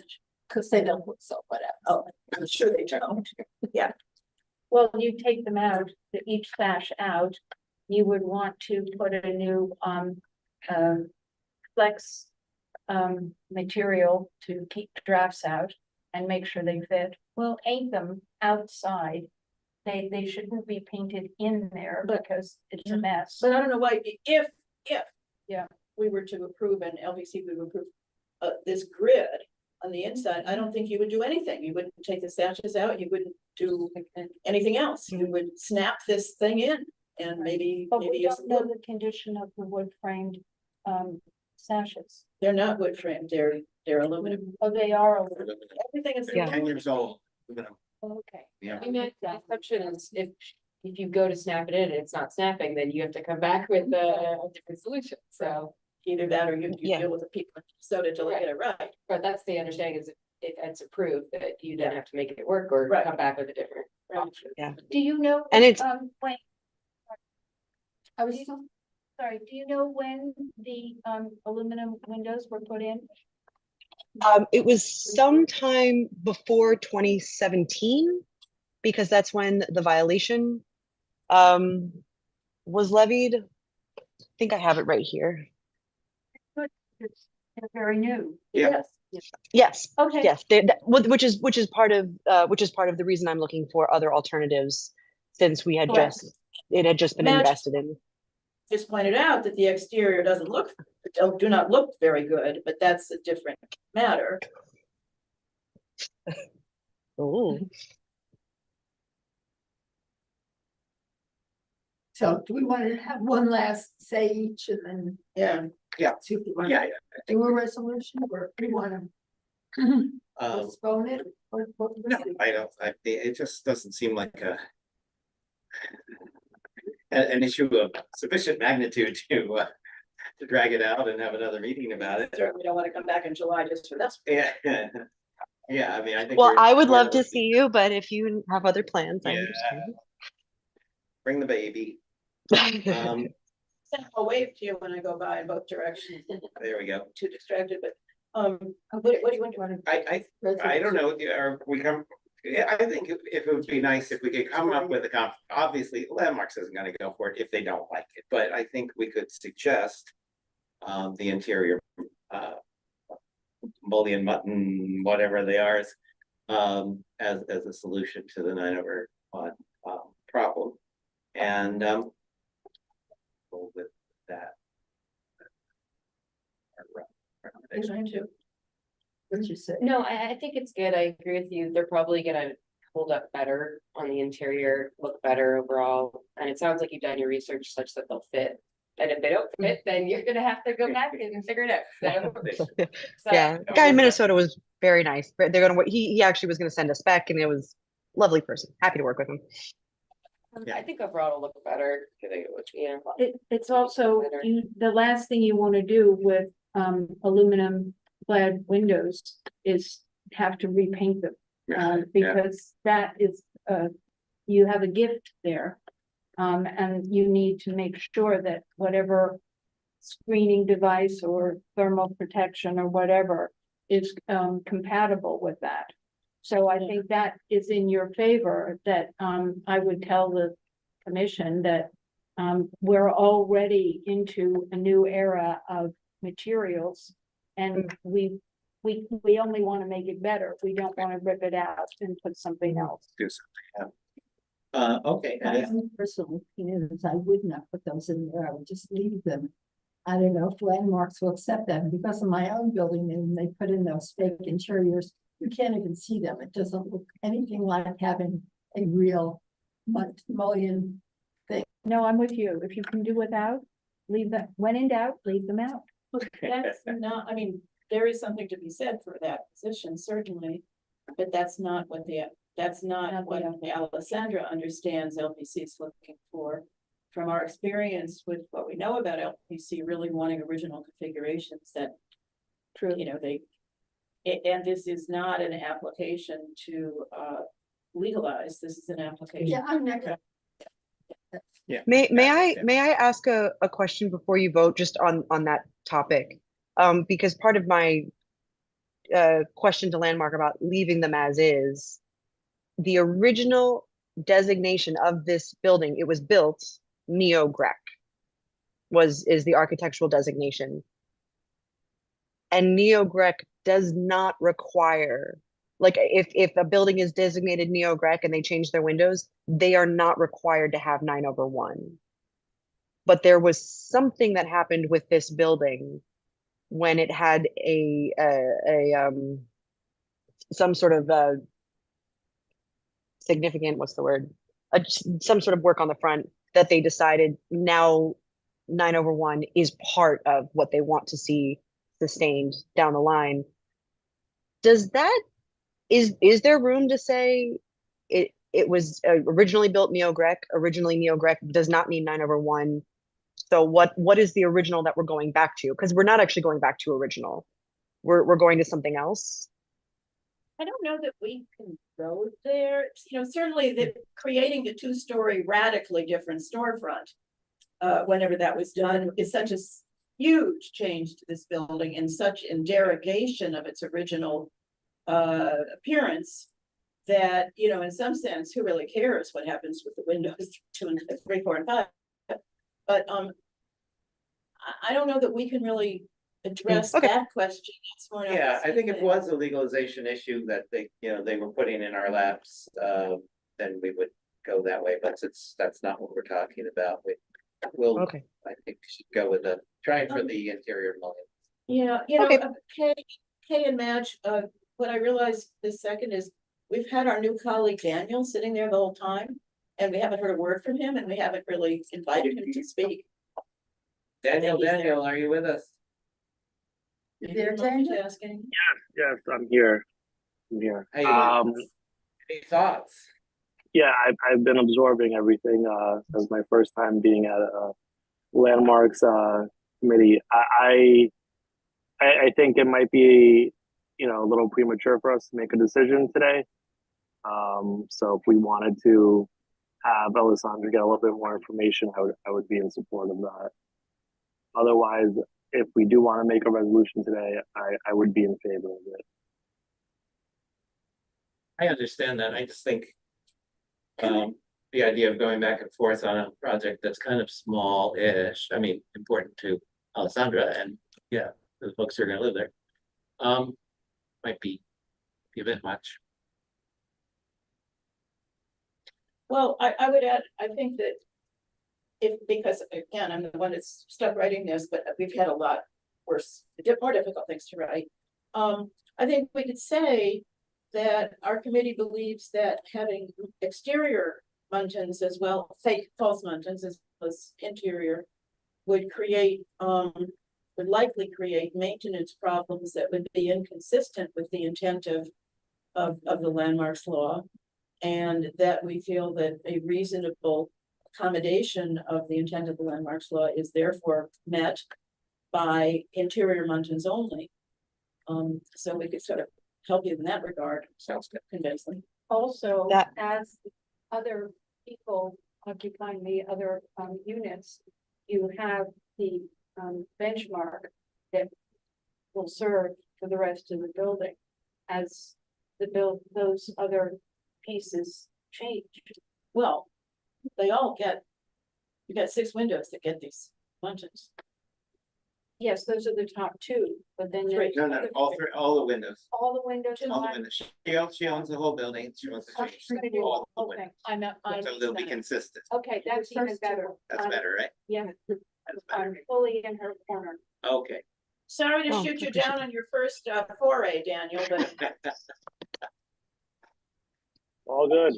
Because they don't look so whatever. Oh, I'm sure they don't. Yeah, Well, you take them out, each sash out, you would want to put a new, flex, material to keep drafts out and make sure they fit. Well, paint them outside. They shouldn't be painted in there because it's a mess. but I don't know why, if. Yeah. We were to approve and LVC would approve this grid on the inside, I don't think you would do anything. You wouldn't take the sashes out, you wouldn't do anything else. You would snap this thing in and maybe, But we maybe don't know the condition of the wood framed, sashes. they're not wood framed, they're aluminum. Oh, they are aluminum. Everything is. Yeah. 10 years old. Aluminum. Okay. Yeah. I mean, the assumption is if you go to snap it in and it's not snapping, then you have to come back with a different solution, so. Either that or you Yeah. deal with the people in Minnesota till they get it right. But that's the understanding is if it's approved, that you then have to make it work or Right. come back with a different Right. option. Do you know? And it's- When, I was sorry, do you know when the, aluminum windows were put in? It was sometime before 2017, because that's when the violation was levied. I think I have it right here. They're very new. Yeah. Yes, Okay. yes, which is part of the reason I'm looking for other alternatives, since we had Correct. it had just been Madge invested in. just pointed out that the exterior doesn't look, do not look very good, but that's a different matter. Oh, So do we want to have one last say each and then? Yeah, See if we want Yeah, to do a resolution or we want to postpone it or what? No, I don't, it just doesn't seem like an issue of sufficient magnitude to drag it out and have another meeting about it. certainly don't want to come back in July just for this. Yeah, yeah, I mean, I think. well, we're- I would love we're- to see you, but if you have other plans, I Yeah. understand. Bring the baby. I'll wave to you when I go by in both directions. There we go. Too distracted, but, what do you want to? I don't know, or we come, yeah, I think if it would be nice if we could come up with obviously Landmarks isn't gonna go for it if they don't like it, but I think we could suggest. The interior, mullion mutton, whatever they are, as a solution to the 9/1 problem. And go with that. Too. What you say? No, I think it's good. I agree with you. They're probably gonna hold up better on the interior, look better overall. And it sounds like you've done your research such that they'll fit. And if they don't fit, then you're gonna have to go back and figure it out. So- Yeah, the guy in Minnesota was very nice. But they're gonna, he actually was gonna send us back, and it was lovely person. Happy to work with him. I think overall it'll look better. Yeah. It's also, Better. the last thing you want to do with, aluminum clad windows is have to repaint them. Yeah. Because that is, you have a gift there. And you need to make sure that whatever screening device or thermal protection or whatever is, compatible with that. So I think that is in your favor, that, I would tell the commission that, we're already into a new era of materials. And we only want to make it better. We don't want to rip it out and put something else. Do something, okay. My own personal opinion is I would not put those in there. I would just leave them. I don't know if Landmarks will accept them because of my own building and they put in those fake interiors. You can't even see them. It doesn't look anything like having a real mullion. No, I'm with you. If you can do without, leave them. When in doubt, leave them out. Well, that's not, I mean, there is something to be said for that position, certainly. But that's not what the Alessandra understands LPC is looking for. From our experience with what we know about LPC really wanting original configurations that, you know, and this is not an application to legalize, this is an application. Yeah, I'm not. Yeah. May I ask a question before you vote, just on that topic? Because part of my question to Landmark about leaving them as is, the original designation of this building, it was built neo-Grec, is the architectural designation. And neo-Grec does not require, like, if a building is designated neo-Grec and they change their windows, they are not required to have 9/1. But there was something that happened with this building when it had some sort of significant, what's the word? Some sort of work on the front that they decided now 9/1 is part of what they want to see sustained down the line. Is there room to say it was originally built neo-Grec, does not mean 9/1. So what is the original that we're going back to? Because we're not actually going back to original. We're going to something else. I don't know that we can go there. You know, certainly creating the two-story radically different storefront, whenever that was done, is such a huge change to this building and such in derogation of its original appearance that, you know, in some sense, who really cares what happens with the windows 2 and 3, 4, and 5? But I don't know that we can really address that question. It's more Yeah, I think if it was a legalization issue that they were putting in our laps, then we would go that way, but that's not what we're talking about. We'll, I think we should go with trying for the interior mullions. Yeah, you know, Kay and Madge, what I realized this second is we've had our new colleague Daniel sitting there the whole time, and we haven't heard a word from him, and we haven't really invited him to speak. Daniel, are you with us? They're asking. Yes, I'm here. Hey, any thoughts? Yeah, I've been absorbing everything. This is my first time being at a landmarks committee. I think it might be, a little premature for us to make a decision today. So if we wanted to have Alessandra get a little bit more information, I would be in support of that. Otherwise, if we do want to make a resolution today, I would be in favor of it. I understand that. I just think the idea of going back and forth on a project that's kind of small-ish, I mean, important to Alessandra and the folks who are going to live there, might be a bit much. Well, I would add, I think that because again, I'm the one that's stuck writing this, but we've had a lot worse, more difficult things to write. I think we could say that our committee believes that having exterior muntins as well, fake false muntins as well as interior, would likely create maintenance problems that would be inconsistent with the intent of the landmarks law, and that we feel that a reasonable accommodation of the intent of the landmarks law is therefore met by interior muntins only. So we could sort of help you in that regard. Sounds good. Convincing. Also, as other people occupying the other units, you have the benchmark that will serve for the rest of the building as those other pieces change. Well, you got 6 windows that get these muntins. Yes, those are the top 2, but then there's No, all the windows. all the windows. All the windows. She owns the whole building. She wants to change all the windows. So they'll be consistent. Okay, that's even better. That's better, right? Yeah, That's I'm better. fully in her corner. Okay. Sorry to shoot you down on your first foray, Daniel, but All good.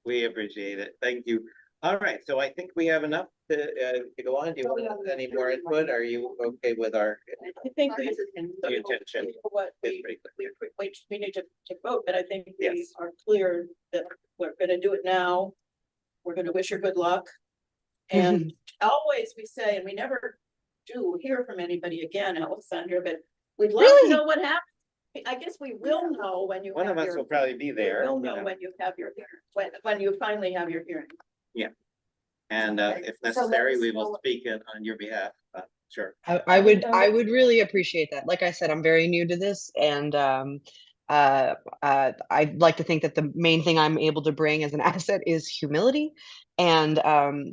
We appreciate it. Thank you. All right, so I think we have enough to go on. Do you want any more input? Are you okay with our I think we. the intention? What is we, pretty clear? we need to vote, but I think we Yes. are clear that we're gonna do it now. We're gonna wish her good luck. And always we say, and we never do hear from anybody again, Alexandra, but we'd love to Really? know what happened. I guess we will know when you. One have of us your- will probably be there. We'll you know know. when you have your hearing, when you finally have your hearing. And if necessary, we will speak on your behalf. Sure. I would really appreciate that. Like I said, I'm very new to this, and I'd like to think that the main thing I'm able to bring as an asset is humility. And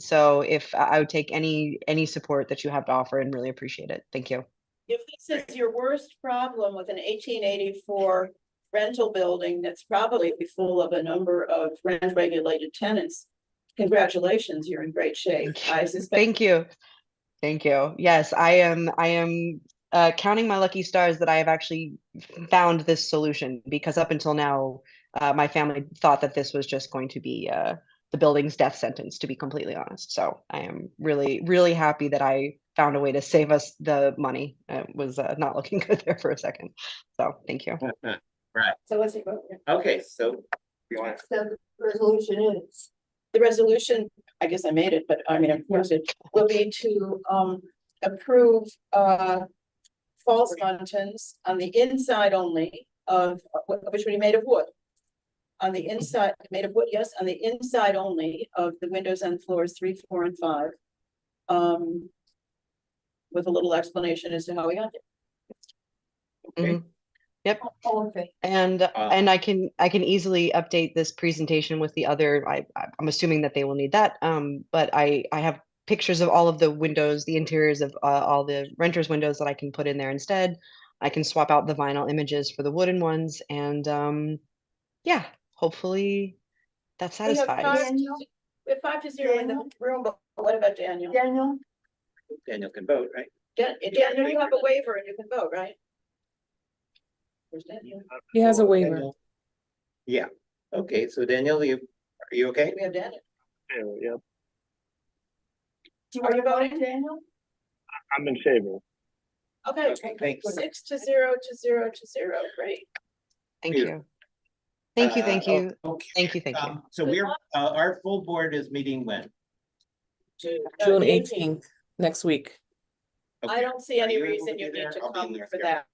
so if I would take any support that you have to offer and really appreciate it. Thank you. If this is your worst problem with an 1884 rental building that's probably full of a number of rent regulated tenants, congratulations, you're in great shape. Thank you. I suspect. Thank you. Thank you. Yes, I am counting my lucky stars that I have actually found this solution, because up until now, my family thought that this was just going to be the building's death sentence, to be completely honest. So I am really, really happy that I found a way to save us the money. It was not looking good there for a second. So thank you. Right. So what's it? Okay, so you want So the resolution is. The resolution, I guess I made it, but I mean, of course it will be to approve false muntins on the inside only of, which would be made of wood. On the inside, made of wood, yes, on the inside only of the windows and floors 3, 4, and 5. With a little explanation as to how we got there. okay. Mhm. Yep. Okay. And I can easily update this presentation with the other. I'm assuming that they will need that. But I have pictures of all of the windows, the interiors of all the renters' windows that I can put in there instead. I can swap out the vinyl images for the wooden ones, and yeah, hopefully that We have satisfies. 5 to 0 in the room, but what about Daniel? Daniel, Daniel can vote, right? Daniel, you have a waiver and you can vote, right? Where's Daniel? He has a waiver. Daniel? Yeah. Okay, so Daniel, are you okay? We have Daniel. Yeah, Are you voting? Daniel? I'm in favor. Okay, Okay, thanks. 6 to 0 to 0 to 0, great. Thank Beautiful. you. Thank you. Thank you. Okay. Thank you. Thank you. So we're our full board is meeting when? June The 18th, next week. I don't see any Are you able reason to you be need there? to I'll be in come there for too. that,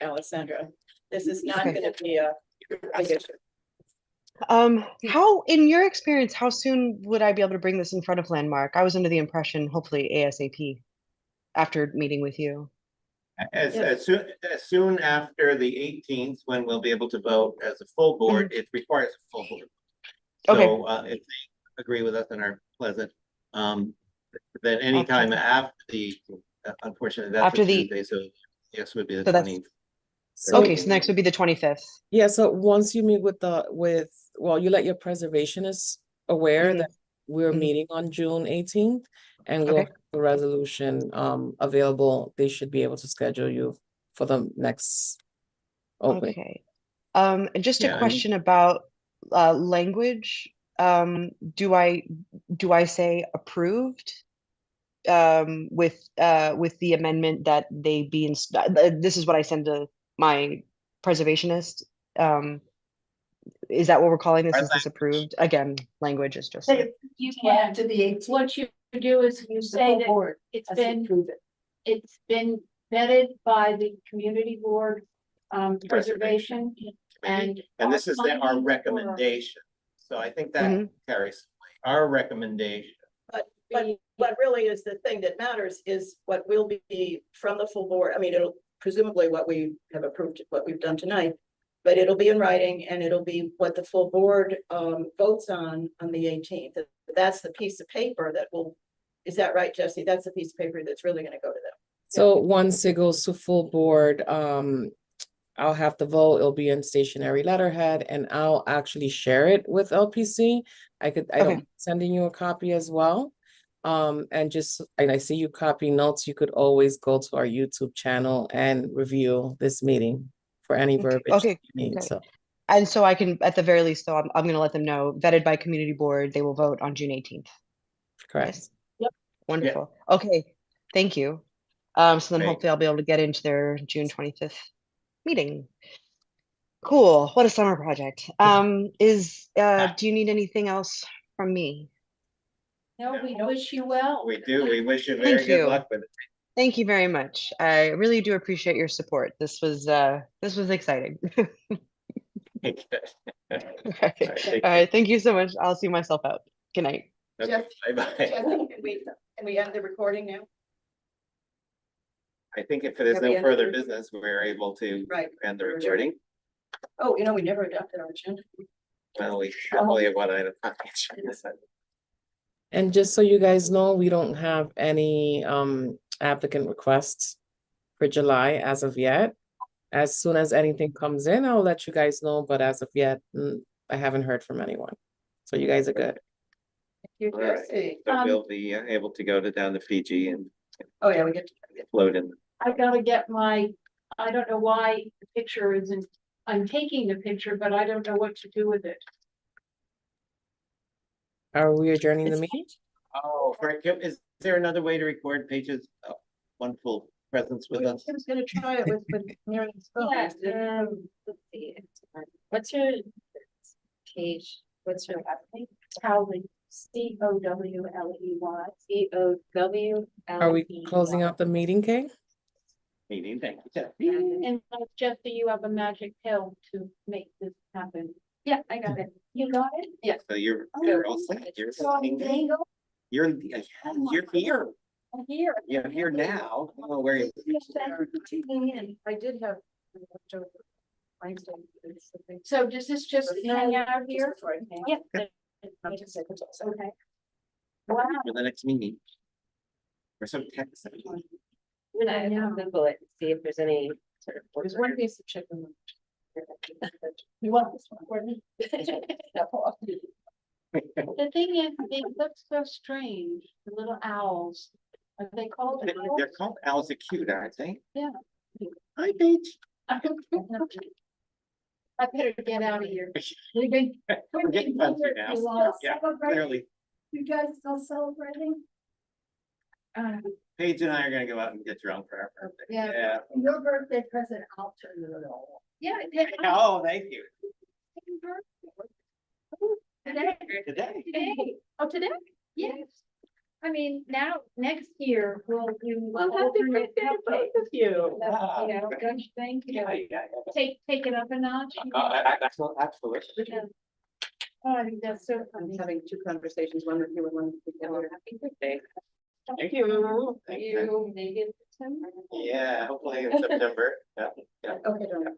Alessandra. This is not Okay. gonna be a big issue. How, in your experience, how soon would I be able to bring this in front of Landmark? I was under the impression, hopefully ASAP, after meeting with you. As soon after the 18th, when we'll be able to vote as a full board, it requires a full board. Okay. So if they agree with us and are pleasant, then anytime Okay. after the, unfortunately, that's After a the- Tuesday, so yes, would be the So that's- 20th. Okay, so next would be the 25th. Yeah, so once you meet well, you let your preservationists aware Mhm. that we're Mhm. meeting on June 18th, and we'll Okay. have the resolution available. They should be able to schedule you for the next opening. Okay. And just Yeah, a I question about language. Do I say approved? With the amendment that they be this is what I send to my preservationist. Is that what we're calling this? Our Is this approved? Again, language is just. say You plan can, to the 18th. what you do is you The say full that board it's has to been, approve it. it's been vetted by the community board, preservation and. And this is our finding or- recommendation. So I think that Mhm. carries our recommendation. But what really is the thing that matters is what will be from the full board. I mean, it'll presumably what we have approved, what we've done tonight. But it'll be in writing and it'll be what the full board votes on the 18th. That's the piece of paper that will, is that right, Jessie? That's the piece of paper that's really gonna go to them. So once it goes to full board, I'll have the vote. It'll be in stationary letterhead, and I'll actually share it with LPC. I don't sending you a copy as well. And I see you copy notes. You could always go to our YouTube channel and review this meeting for any verbiage Okay, you need. great. So And so I can, at the very least, though, I'm going to let them know, vetted by community board, they will vote on June 18th. correct. Yes. Yep. Wonderful. Okay, thank you. So then Great. hopefully I'll be able to get into their June 25th meeting. Cool. What a summer project. Do you need anything else from me? No, we wish you well. We do. We wish you Thank very good you. luck with it. Thank you very much. I really do appreciate your support. This was exciting. Good. All All right, take right, thank you so much. I'll see myself out. Good night. Okay, Jeff- bye-bye. Jessie, can we end the recording now? I think if there's Have we no ended further the- business, we're able to Right. end the We're recording. Oh, you know, we never adopted our agenda. Well, we probably have one item on the agenda, so- And just so you guys know, we don't have any applicant requests for July as of yet. As soon as anything comes in, I'll let you guys know, but as of yet, I haven't heard from anyone. So you guys are good. You All right. Jessie. So we'll be able to go down to Fiji and Oh, yeah, we get to. float in. I gotta get I don't know why the picture isn't, I'm taking the picture, but I don't know what to do with it. Are we adjourning the meeting? Oh, Frank, is there another way to record Paige's wonderful presence with us? I was gonna try it with Miriam's phone. Let's see. What's your page? What's your last name? Cowley, Cowley. COWLEY. Are we closing out the meeting, Kay? Meeting, thank you. And Jeff, do you have a magic pill to make this happen? Yeah, I got it. You got it? So you're all set. You're here. I'm here. You're here now. I don't know where you. I did have. So does this just hang out here? Yeah. Okay. Wow. For the next meeting. Or some text. I'll Google it, see if there's any sort of. There's one piece of chicken. You want this one, Courtney? The thing is, they look so strange, the little owls. Are they called owls? They're called owls are cute, aren't they? Yeah. Hi, Paige. I better get out of here. We're getting fancy now. Yeah, clearly. You guys still celebrating? Paige and I are gonna go out and get drunk for our birthday. Yeah. Your birthday present, I'll turn it all. Yeah. Oh, thank you. Today. Today. Today. Oh, today? Yes. I mean, now, next year, we'll do. Well, happy birthday to both of you. Wow. You know, don't you think? Yeah. Take it up a notch. Absolutely. Oh, I think that's so I'm funny. having two conversations, one with you and one with Oh, the happy birthday. Thank you. Thank you. You make it September? Yeah, hopefully in September. Yeah. Okay, don't.